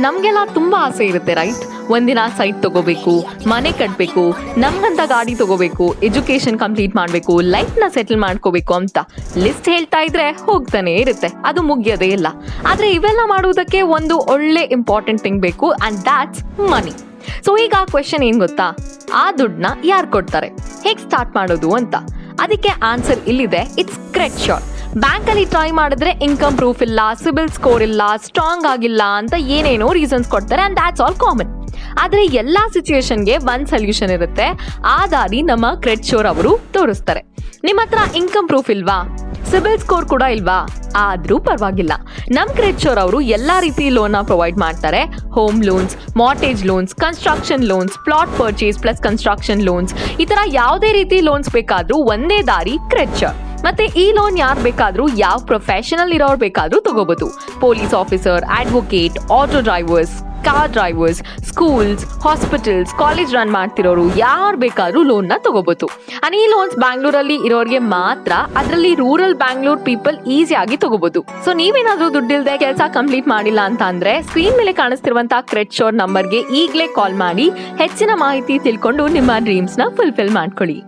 ನಮ್ಗೆಲ್ಲ ತುಂಬಾ ಆಸೆ ಇರುತ್ತೆ ರೈಟ್. ಒಂದಿನ ಸೈಟ್ ತಗೋಬೇಕು, ಮನೆ ಕಟ್ಬೇಕು, ನಮ್ಗಂತ ಗಾಡಿ ತಗೋಬೇಕು, ಎಜುಕೇಶನ್ ಕಂಪ್ಲೀಟ್ ಮಾಡ್ಬೇಕು, ಲೈಫ್ ನ ಸೆಟಲ್ ಮಾಡ್ಕೋಬೇಕು ಅಂತ ಲಿಸ್ಟ್ ಹೇಳ್ತಾ ಇದ್ರೆ ಹೋಗ್ತಾನೆ ಇರುತ್ತೆ, ಅದು ಮುಗಿಯೋದೇ ಇಲ್ಲ. ಆದ್ರೆ ಇವೆಲ್ಲ ಮಾಡುವುದಕ್ಕೆ ಒಂದು ಒಳ್ಳೆ ಇಂಪಾರ್ಟೆಂಟ್ ಥಿಂಗ್ ಬೇಕು, ಅಂಡ್ ದಾಟ್ಸ್ ಮನಿ. ಸೊ ಈಗ ಕ್ವೆಶನ್ ಏನ್ ಗೊತ್ತಾ, ಆ ದುಡ್ಡನ್ನ ಯಾರು ಕೊಡ್ತಾರೆ, ಹೇಗ್ ಸ್ಟಾರ್ಟ್ ಮಾಡೋದು ಅಂತ. ಅದಕ್ಕೆ ಆನ್ಸರ್ ಇಲ್ಲಿದೆ, ಇಟ್ಸ್ ಕ್ರೆಡಿಟ್ ಶೋರ್. ಬ್ಯಾಂಕ್ ಅಲ್ಲಿ ಟ್ರೈ ಮಾಡಿದ್ರೆ ಇನ್ಕಮ್ ಪ್ರೂಫ್ ಇಲ್ಲ, ಸಿಬಿಲ್ ಸ್ಕೋರ್ ಇಲ್ಲ, ಸ್ಟ್ರಾಂಗ್ ಆಗಿಲ್ಲ ಅಂತ ಏನೇನೋ ರೀಸನ್ಸ್ ಕೊಡ್ತಾರೆ, ಅಂಡ್ ದಾಟ್ಸ್ ಆಲ್ ಕಾಮನ್. ಆದ್ರೆ ಎಲ್ಲಾ ಸಿಚುಯೇಷನ್ಗೆ ಒಂದ್ ಸೊಲ್ಯೂಷನ್ ಇರುತ್ತೆ, ಆ ದಾರಿ ನಮ್ಮ ಕ್ರೆಡಿಟ್ ಶೋರ್ ಅವರು ತೋರಿಸ್ತಾರೆ. ನಿಮ್ಮ ಹತ್ರ ಇನ್ಕಮ್ ಪ್ರೂಫ್ ಇಲ್ವಾ, ಸಿಬಿಲ್ ಸ್ಕೋರ್ ಕೂಡ ಇಲ್ವಾ, ಆದ್ರೂ ಪರವಾಗಿಲ್ಲ, ನಮ್ ಕ್ರೆಡಿಟ್ ಶೋರ್ ಅವರು ಎಲ್ಲಾ ರೀತಿ ಲೋನ್ ಪ್ರೊವೈಡ್ ಮಾಡ್ತಾರೆ. Home loans, mortgage loans, construction loans, plot purchase plus construction loans, ಈ ತರ ಯಾವುದೇ ರೀತಿ ಲೋನ್ಸ್ ಬೇಕಾದ್ರೂ ಒಂದೇ ದಾರಿ ಕ್ರೆಡಿಟ್ ಶೋರ್. ಮತ್ತೆ ಈ ಲೋನ್ ಯಾರು ಬೇಕಾದ್ರೂ, ಯಾವ ಪ್ರೊಫೆಷನಲ್ ಇರೋರು ಬೇಕಾದ್ರೂ ತಗೋಬಹುದು. Police officer, advocate, auto drivers, car drivers, schools, hospitals, college run ಮಾಡ್ತಿರೋರು ಯಾರು ಬೇಕಾದ್ರೂ ಲೋನ್ ನ ತಗೋಬಹುದು. ಅಂಡ್ ಈ ಲೋನ್ಸ್ ಬ್ಯಾಂಗ್ಳೂರಲ್ಲಿ ಇರೋರಿಗೆ ಮಾತ್ರ, ಅದರಲ್ಲಿ ರೂರಲ್ ಬ್ಯಾಂಗ್ಳೂರ್ ಪೀಪಲ್ ಈಸಿಯಾಗಿ ತಗೋಬಹುದು. ಸೊ ನೀವೇನಾದ್ರೂ ದುಡ್ಡಿಲ್ದೆ ಕೆಲಸ ಕಂಪ್ಲೀಟ್ ಮಾಡಿಲ್ಲ ಅಂತ ಅಂದ್ರೆ ಸ್ಕ್ರೀನ್ ಮೇಲೆ ಕಾಣಿಸ್ತಿರುವಂತಹ ಕ್ರೆಡಿಟ್ ಶೋರ್ ನಂಬರ್ಗೆ ಈಗಲೇ ಕಾಲ್ ಮಾಡಿ ಹೆಚ್ಚಿನ ಮಾಹಿತಿ ತಿಳ್ಕೊಂಡು ನಿಮ್ಮ ಡ್ರೀಮ್ಸ್ ನ ಫುಲ್ಫಿಲ್ ಮಾಡ್ಕೊಳ್ಳಿ.